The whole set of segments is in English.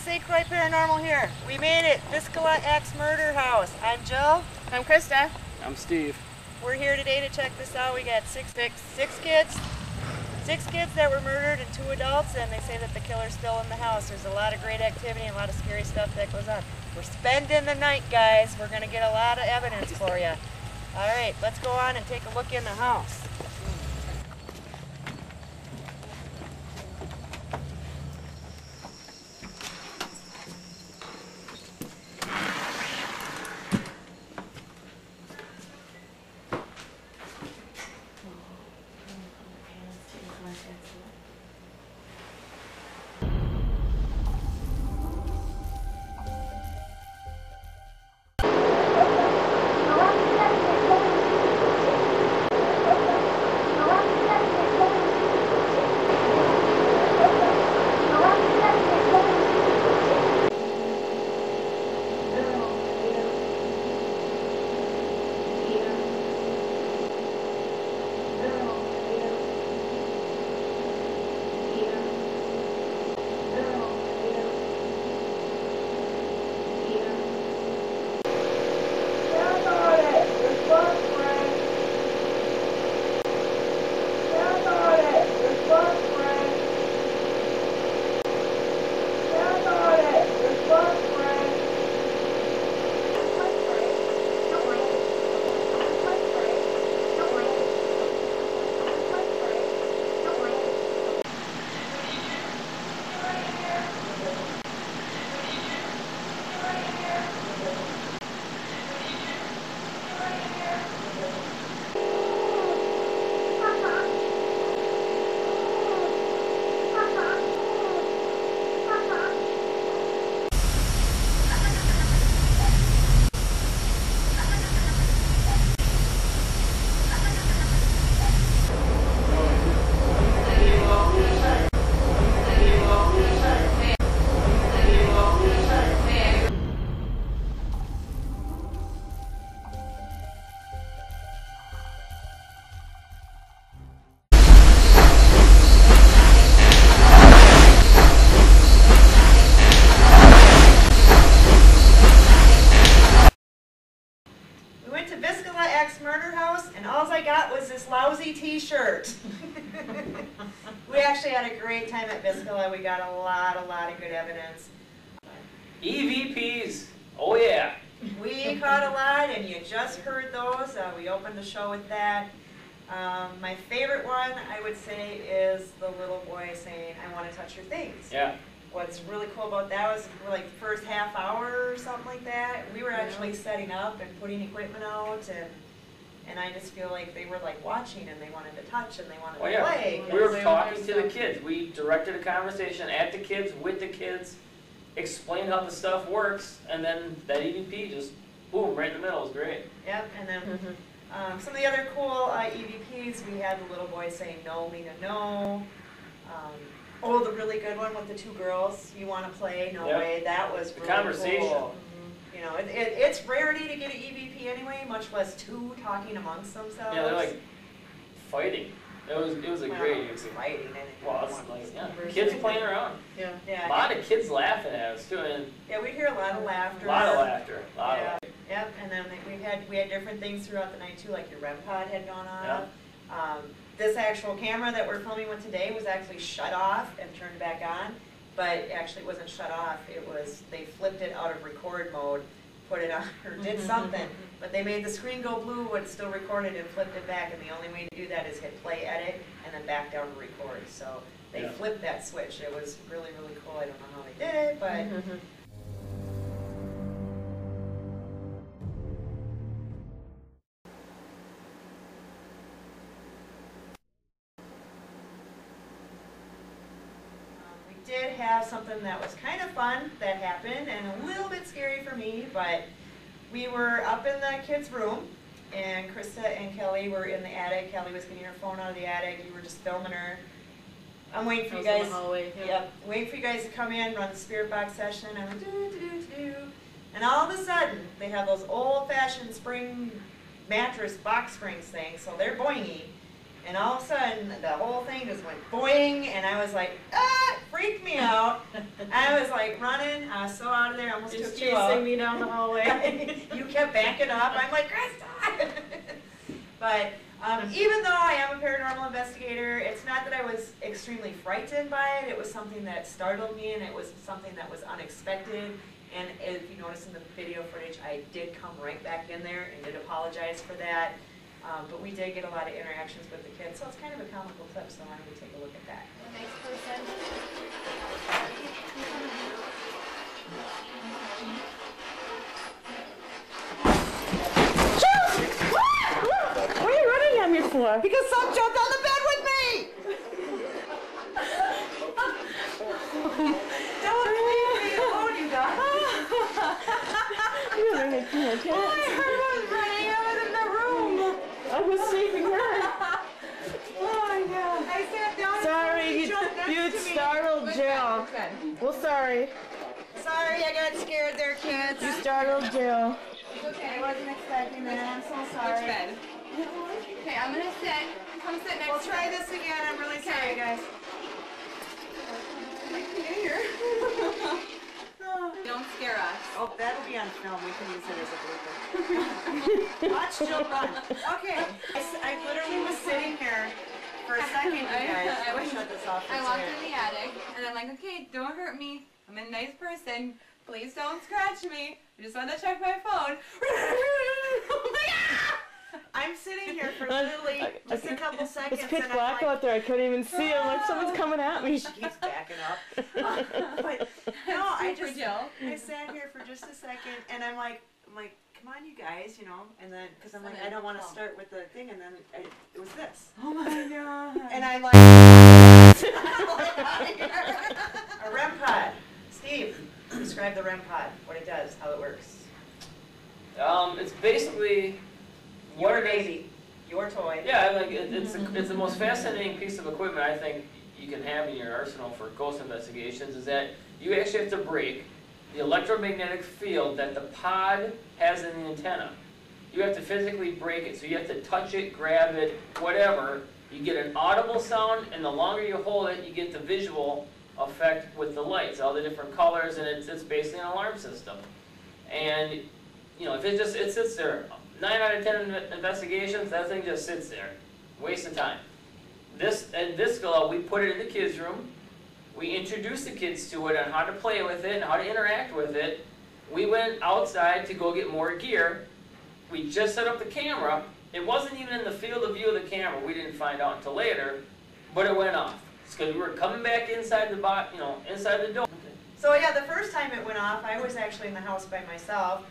Say Croix Paranormal here. We made it. Villisca X Murder House. I'm Jill. I'm Krista. I'm Steve. We're here today to check this out. We got six kids that were murdered and 2 adults, and they say that the killer's still in the house. There's a lot of great activity and a lot of scary stuff that goes on. We're spending the night, guys. We're going to get a lot of evidence for you. All right, let's go on and take a look in the house. Murder House, and all I got was this lousy t-shirt. We actually had a great time at Villisca. We got a lot of good evidence. EVPs, oh yeah. We caught a lot, and you just heard those. We opened the show with that. My favorite one, I would say, is the little boy saying, "I want to touch your things." Yeah. What's really cool about that was like the first half hour or something like that, we were actually setting up and putting equipment out, and I just feel like they were like watching and they wanted to touch and they wanted to play. We were talking to the kids. We directed a conversation at the kids, with the kids, explained how the stuff works, and then that EVP just, boom, right in the middle. It was great. Yep, and then some of the other cool EVPs, we had the little boy saying, "No, Lena, no." Oh, the really good one with the 2 girls, "You want to play? No way." That was really conversation. Cool. You know, it's rarity to get an EVP anyway, much less 2 talking amongst themselves. Yeah, they're like fighting. It was a great EVP. Fighting. Well, it's like, kids playing around. Yeah. A lot of kids laughing at us too, and yeah, we'd hear a lot of laughter. A lot of laughter. Yep, and then we had different things throughout the night too, like your REM pod had gone off. Yeah. This actual camera that we're filming with today was actually shut off and turned back on, but actually it wasn't shut off. It was, they flipped it out of record mode, put it on, or did something, but they made the screen go blue when it's still recorded and flipped it back, and the only way to do that is hit play, edit, and then back down to record. So they flipped that switch. It was really cool. I don't know how they did it, but did have something that was kind of fun that happened and a little bit scary for me, but we were up in the kids' room and Krista and Kelly were in the attic. Kelly was getting her phone out of the attic. You were just filming her. I'm waiting for you guys. Yep, waiting for you guys to come in, run the spirit box session. I went do. And all of a sudden, they have those old-fashioned spring mattress box springs things, so they're boingy. And all of a sudden, the whole thing just went boing, and I was like, ah, it freaked me out. I was like running, I was so out of there, I almost Just took you out. chasing me down the hallway. You kept backing up, I'm like, Krista! But even though I am a paranormal investigator, it's not that I was extremely frightened by it. It was something that startled me, and it was something that was unexpected. And if you notice in the video footage, I did come right back in there and did apologize for that. But we did get a lot of interactions with the kids, so it's kind of a comical clip, so I wanted to take a look at that. The next person. What are you running at me for? Because some jumped on the bed with me! Don't leave me alone, you guys. You're running at me, I was running, I was in the room. I was saving her. Oh my God. I sat down. Sorry, and jumped next you to me. startled Jill. Well, sorry. Sorry, I got scared there, kids. You startled Jill. I wasn't expecting that. I'm so sorry. Which bed? Okay, I'm gonna sit. Come sit next We'll to try me. this again. I'm really sorry, guys. Here. Don't scare us. Oh, that'll be on film. We can use it as a blooper. Watch Jill run. Okay, I literally was sitting here for a second, you guys. I will shut this off. I walked in the attic, and I'm like, okay, don't hurt me. I'm a nice person. Please don't scratch me. I just wanted to check my phone. I'm sitting here for literally just a couple seconds. It's pitch and black I'm like, out there. I couldn't even see. I'm like, someone's coming at me. she keeps backing up. But no, I Super just Jill. I sat here for just a second, and I'm like, come on, you guys, you know, and then because I'm like, I don't want to start with the thing, and then it was this. Oh my God. And I'm like, a REM pod. Steve, describe the REM pod, what it does, how it works. It's basically what Your it is. baby, your toy. Yeah, like it's the most fascinating piece of equipment I think you can have in your arsenal for ghost investigations. Is that you actually have to break the electromagnetic field that the pod has in the antenna. You have to physically break it, so you have to touch it, grab it, whatever. You get an audible sound, and the longer you hold it, you get the visual effect with the lights, all the different colors, and it's basically an alarm system. And you know, if it sits there, 9 out of 10 investigations, that thing just sits there, waste of time. This Villisca, we put it in the kids' room. We introduced the kids to it on how to play with it and how to interact with it. We went outside to go get more gear. We just set up the camera. It wasn't even in the field of view of the camera. We didn't find out until later, but it went off. It's because we were coming back inside the inside the door. So yeah, the first time it went off, I was actually in the house by myself.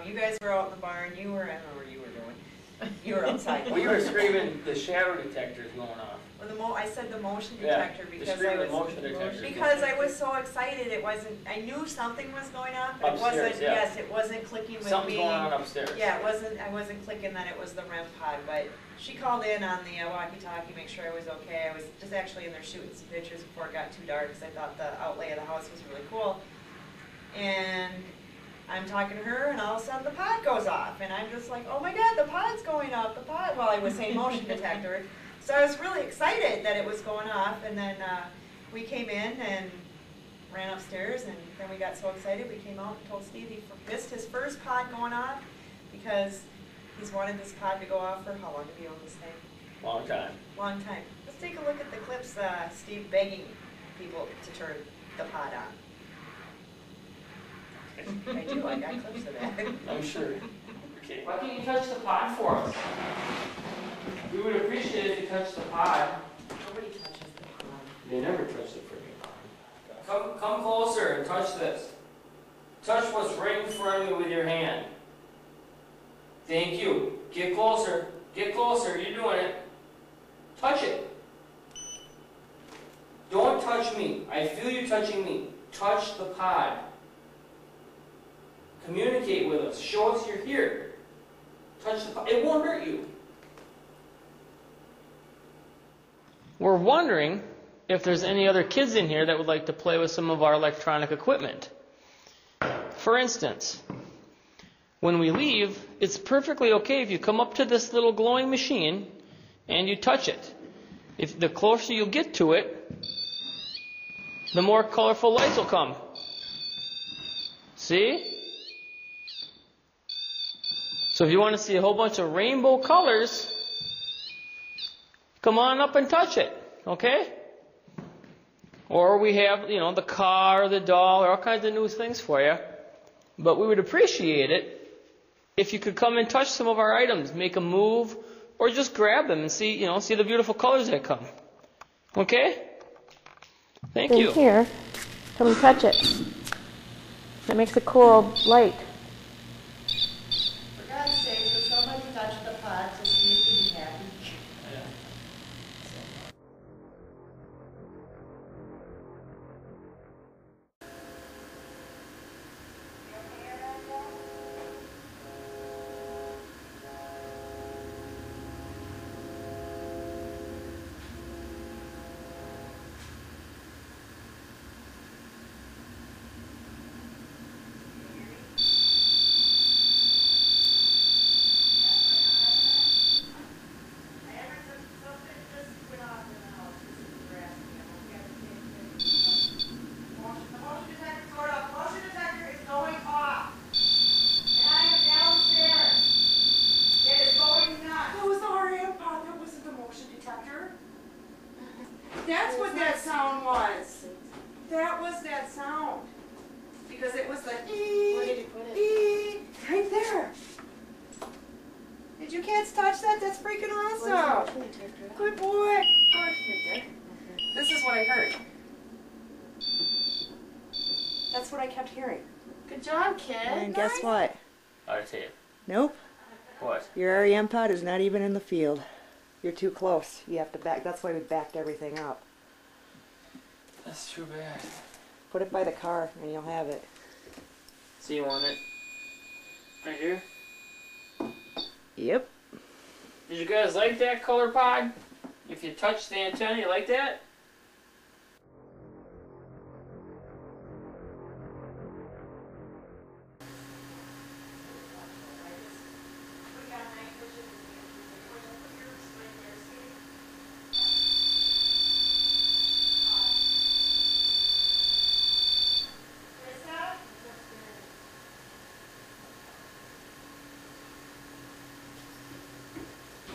You guys were out in the barn. You were, I don't know what you were doing. You were outside. We were screaming, the shadow detector's going off. Well, I said the motion Yeah, detector the because I screaming was motion detector. so excited. It wasn't. I knew something was going on, but Upstairs, it wasn't. yeah. Yes, it wasn't clicking with Something's me. going on upstairs. Yeah, it wasn't. I wasn't clicking that it was the REM pod, but she called in on the walkie-talkie, make sure I was okay. I was just actually in there shooting some pictures before it got too dark because I thought the outlay of the house was really cool. And I'm talking to her, and all of a sudden the pod goes off, and I'm just like, oh my God, the pod's going off, the pod. Well, I was saying motion detector. So I was really excited that it was going off, and then we came in and ran upstairs, and then we got so excited we came out and told Steve he missed his first pod going off because he's wanted this pod to go off for how long have you owned this thing? Long time. Long time. Let's take a look at the clips, Steve begging people to turn the pod on. I do, I got clips of that. I'm sure. Okay. Why can't you touch the pod for us? We would appreciate it if you touched the pod. Nobody touches the pod. They never touch the freaking pod. Come closer and touch this. Touch what's right in front of you with your hand. Thank you. Get closer. Get closer. You're doing it. Touch it. Don't touch me. I feel you touching me. Touch the pod. Communicate with us. Show us you're here. Touch the pod. It won't hurt you. We're wondering if there's any other kids in here that would like to play with some of our electronic equipment. For instance, when we leave, it's perfectly okay if you come up to this little glowing machine and you touch it. If the closer you get to it, the more colorful lights will come. See? So if you want to see a whole bunch of rainbow colors, come on up and touch it, okay? Or we have, you know, the car, the doll, or all kinds of new things for you. But we would appreciate it if you could come and touch some of our items, make a move, or just grab them and see, you know, see the beautiful colors that come. Okay? Thank you. Here, come and touch it. That makes a cool light. For God's sake, would somebody touch the pot to see if you can be happy? That's what that sound was. That was that sound. Because it was like, Where did you put it? right there. Did you cats touch that? That's freaking awesome. Good boy. Good. This is what I heard. That's what I kept hearing. Good job, kid. And guess what? I'll tell you. Nope. What? Your REM pod is not even in the field. You're too close. You have to back. That's why we backed everything up. That's too bad. Put it by the car and you'll have it. So you want it right here? Yep. Did you guys like that color pod? If you touch the antenna, you like that?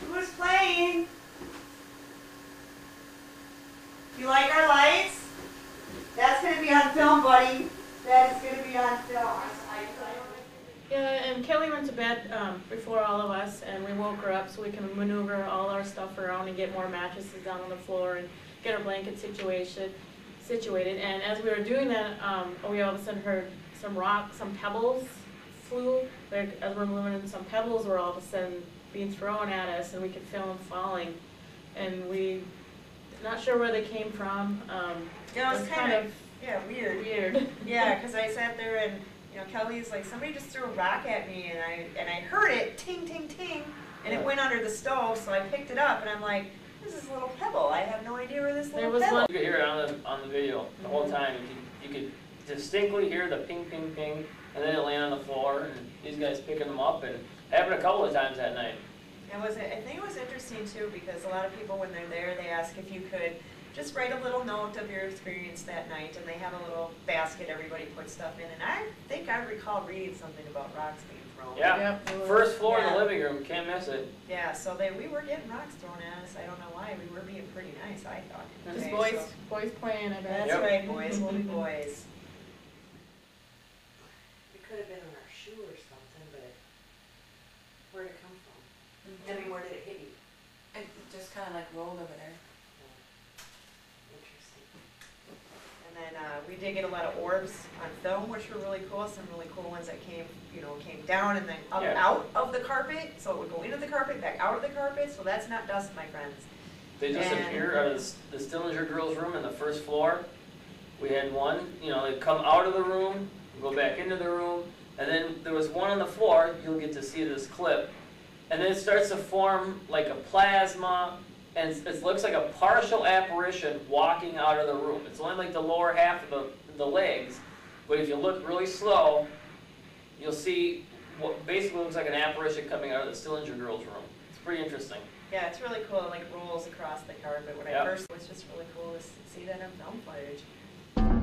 Who's playing? You like our lights? That's going to be on film, buddy. That is going to be on film. Yeah, and Kelly went to bed before all of us, and we woke her up so we can maneuver all our stuff around and get more mattresses down on the floor and get our blanket situated. And as we were doing that, we all of a sudden heard some pebbles flew. Like, as we're moving, some pebbles were all of a sudden being thrown at us, and we could feel them falling. And we not sure where they came from. Yeah, it was kind of weird. Weird. Yeah, because I sat there and Kelly's like, somebody just threw a rock at me, and I heard it ting ting ting, and it went under the stove, so I picked it up, and I'm like, this is a little pebble. I have no idea where this little pebble. You could hear it on the video the whole time. You could distinctly hear the ping ping ping, and then it landed on the floor, and these guys picking them up, and it happened a couple of times that night. I think it was interesting too, because a lot of people when they're there, they ask if you could just write a little note of your experience that night, and they have a little basket everybody puts stuff in, and I think I recall reading something about rocks being thrown. Yeah, Yep. first floor in the living room, can't miss it. Yeah, so we were getting rocks thrown at us. I don't know why. We were being pretty nice, I thought. Just Okay, boys playing, I bet. That's right, boys will be boys. It could have been on our shoe or something, but where'd it come from? I mean, where did it hit you? It just kind of like rolled over there. Interesting. And then we did get a lot of orbs on film, which were really cool. Some really cool ones that came down and then up out of the carpet. So it would go into the carpet, back out of the carpet. So that's not dust, my friends. They disappear out of the Stillinger girls' room in the first floor. We had one, they come out of the room, go back into the room, and then there was one on the floor. You'll get to see this clip. And then it starts to form like a plasma, and it looks like a partial apparition walking out of the room. It's only like the lower half of the legs, but if you look really slow, you'll see what basically looks like an apparition coming out of the Stillinger girls' room. It's pretty interesting. Yeah, it's really cool. It like rolls across the carpet. When I first, it was just really cool to see that on film footage.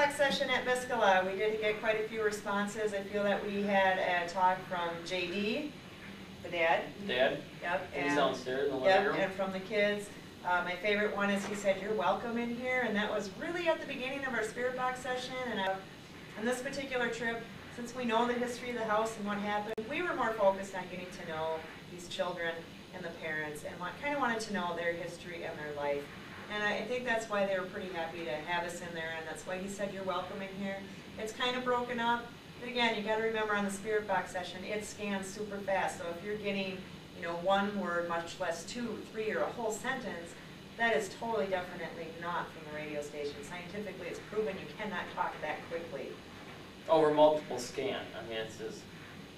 box session at Villisca, we did get quite a few responses. I feel that we had a talk from JD, the dad. Dad? Yep. He's downstairs in the living Yep, room. and from the kids. My favorite one is he said, "You're welcome in here," and that was really at the beginning of our spirit box session. And on this particular trip, since we know the history of the house and what happened, we were more focused on getting to know these children and the parents, and kind of wanted to know their history and their life. And I think that's why they were pretty happy to have us in there, and that's why he said, "You're welcome in here." It's kind of broken up, but again, you got to remember on the spirit box session, it scans super fast. So if you're getting, you know, one word, much less 2, 3, or a whole sentence, that is totally definitely not from the radio station. Scientifically, it's proven you cannot talk that quickly. Over multiple scan. I mean, it's just,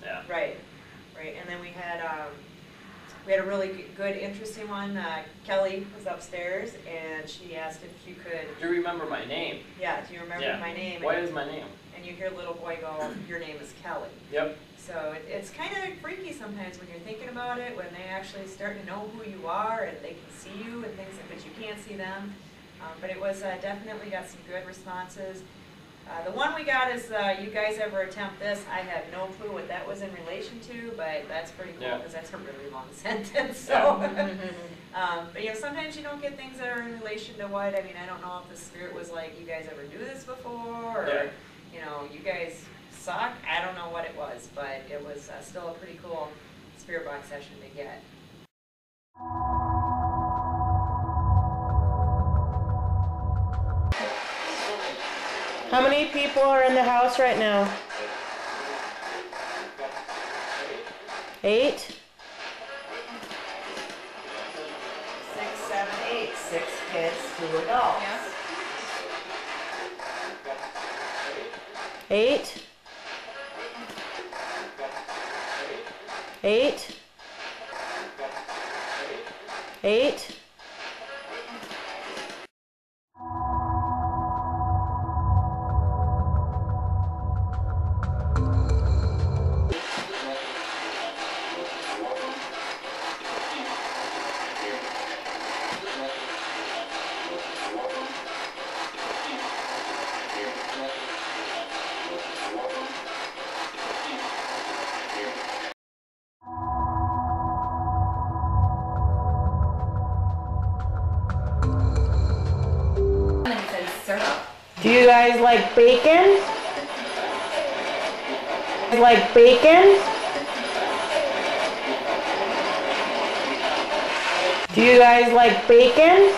yeah. Right, right. And then we had a really good, interesting one. Kelly was upstairs, and she asked if you could. Do you remember my name? Yeah, do you remember my name? What is my name? And you hear little boy go, "Your name is Kelly." Yep. So it's kind of freaky sometimes when you're thinking about it, when they actually start to know who you are and they can see you and things, but you can't see them. But it was definitely got some good responses. The one we got is, "You guys ever attempt this?" I have no clue what that was in relation to, but that's pretty cool because that's a really long sentence. So, but you know, sometimes you don't get things that are in relation to what. I mean, I don't know if the spirit was like, "You guys ever do this before?" or you know, "You guys suck." I don't know what it was, but it was still a pretty cool spirit box session to get. How many people are in the house right now? 8? 6, 7, 8. 6 kids, 2 adults. Yeah. 8? 8? 8? And then he said syrup. Do you guys like bacon? Like bacon? Do you guys like bacon?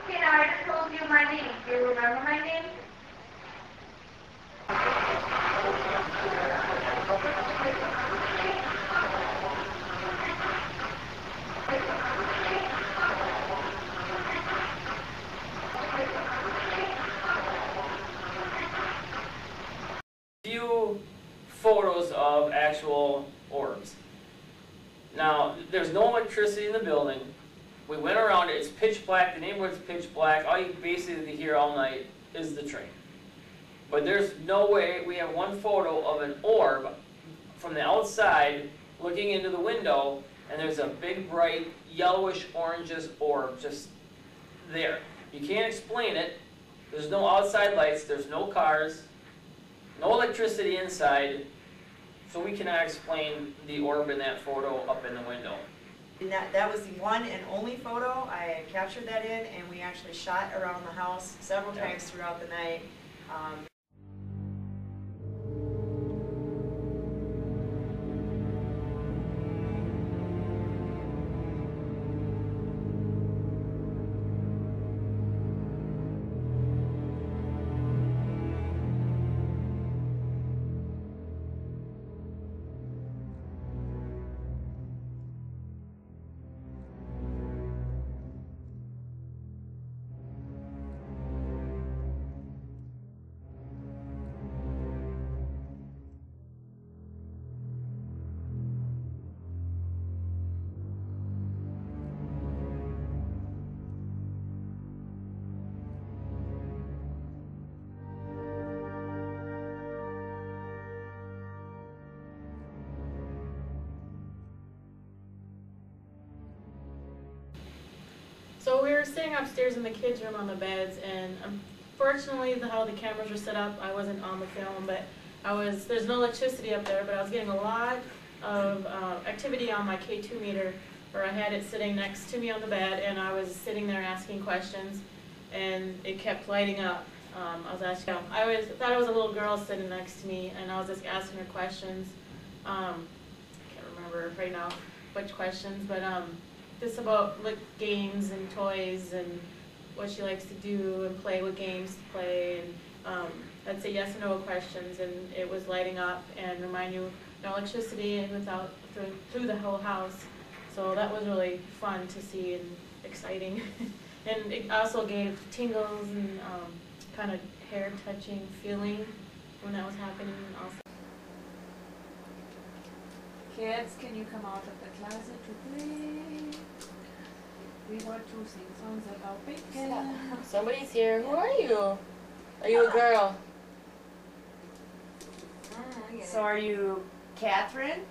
Okay, now I just told you my name. Do you remember my name? Few photos of actual orbs. Now, there's no electricity in the building. We went around, it's pitch black, the neighborhood's pitch black. All you basically hear all night is the train. But there's no way, we have one photo of an orb from the outside looking into the window, and there's a big bright yellowish orangish orb just there. You can't explain it. There's no outside lights, there's no cars, no electricity inside, so we cannot explain the orb in that photo up in the window. And that was the one and only photo. I captured that in, and we actually shot around the house several times throughout the night. were sitting upstairs in the kids' room on the beds, and unfortunately, how the cameras were set up, I wasn't on the film, but there's no electricity up there, but I was getting a lot of activity on my K2 meter, where I had it sitting next to me on the bed, and I was sitting there asking questions, and it kept lighting up. I was asking, I thought it was a little girl sitting next to me, and I was just asking her questions. I can't remember right now which questions, but just about like games and toys and what she likes to do and play, what games to play, and I'd say yes and no questions, and it was lighting up and remind you no electricity and through the whole house. So that was really fun to see and exciting. And it also gave tingles and kind of hair touching feeling when that was happening also. Kids, can you come out of the closet to play? We want to sing songs about bacon. Somebody's here. Who are you? Are you a girl? So are you Catherine?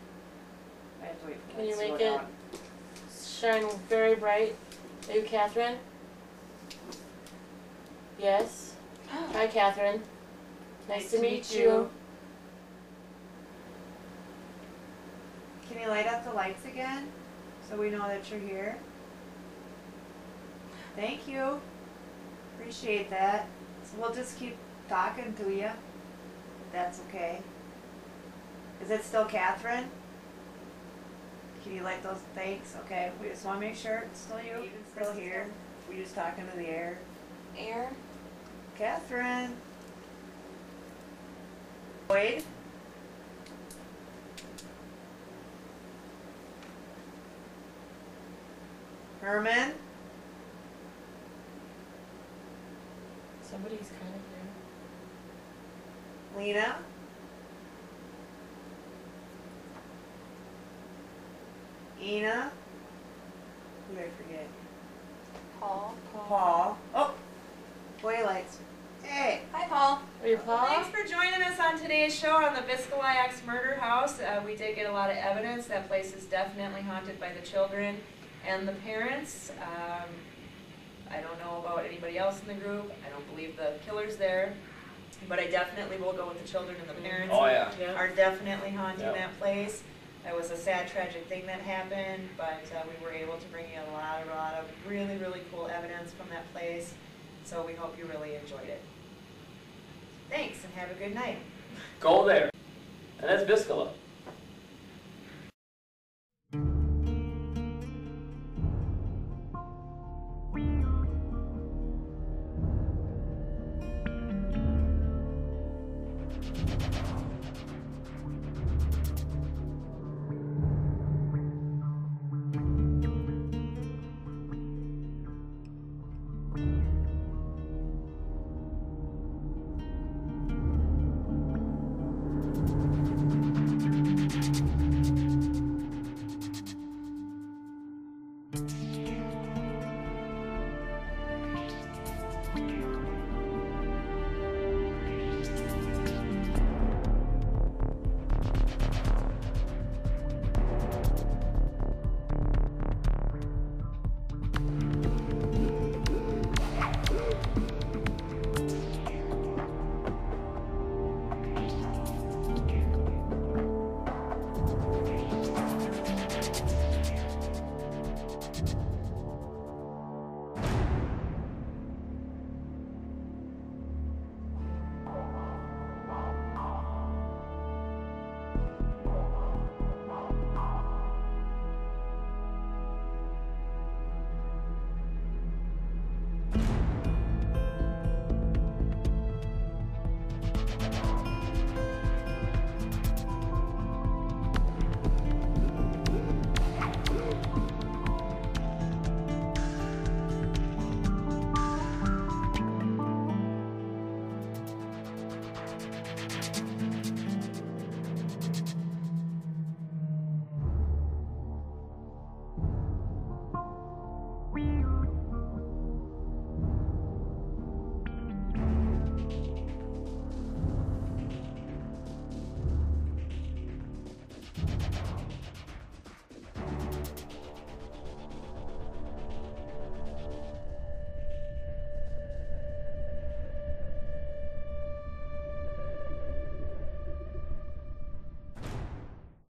I have to wait for Can you that to make slow it down. shine very bright? Are you Catherine? Yes. Hi, Catherine. Nice to meet you. Can you light up the lights again so we know that you're here? Thank you. Appreciate that. So we'll just keep talking to you, if that's okay. Is it still Catherine? Can you light those? Thanks. Okay. We just want to make sure it's still you. Still here. We just talking to the air. Air? Catherine. Boyd. Herman. Somebody's kind of here. Lena. Ina. Who did I forget? Paul. Paul. Oh! Boy lights. Hey! Hi, Paul. Are you Paul? Thanks for joining us on today's show on the Villisca murder house. We did get a lot of evidence. That place is definitely haunted by the children and the parents. I don't know about anybody else in the group. I don't believe the killer's there. But I definitely will go with the children and the parents. Oh, yeah. Are definitely haunting Yep. that place. That was a sad, tragic thing that happened, but we were able to bring you a lot of really, really cool evidence from that place. So we hope you really enjoyed it. Thanks, and have a good night. Go there. And that's Villisca.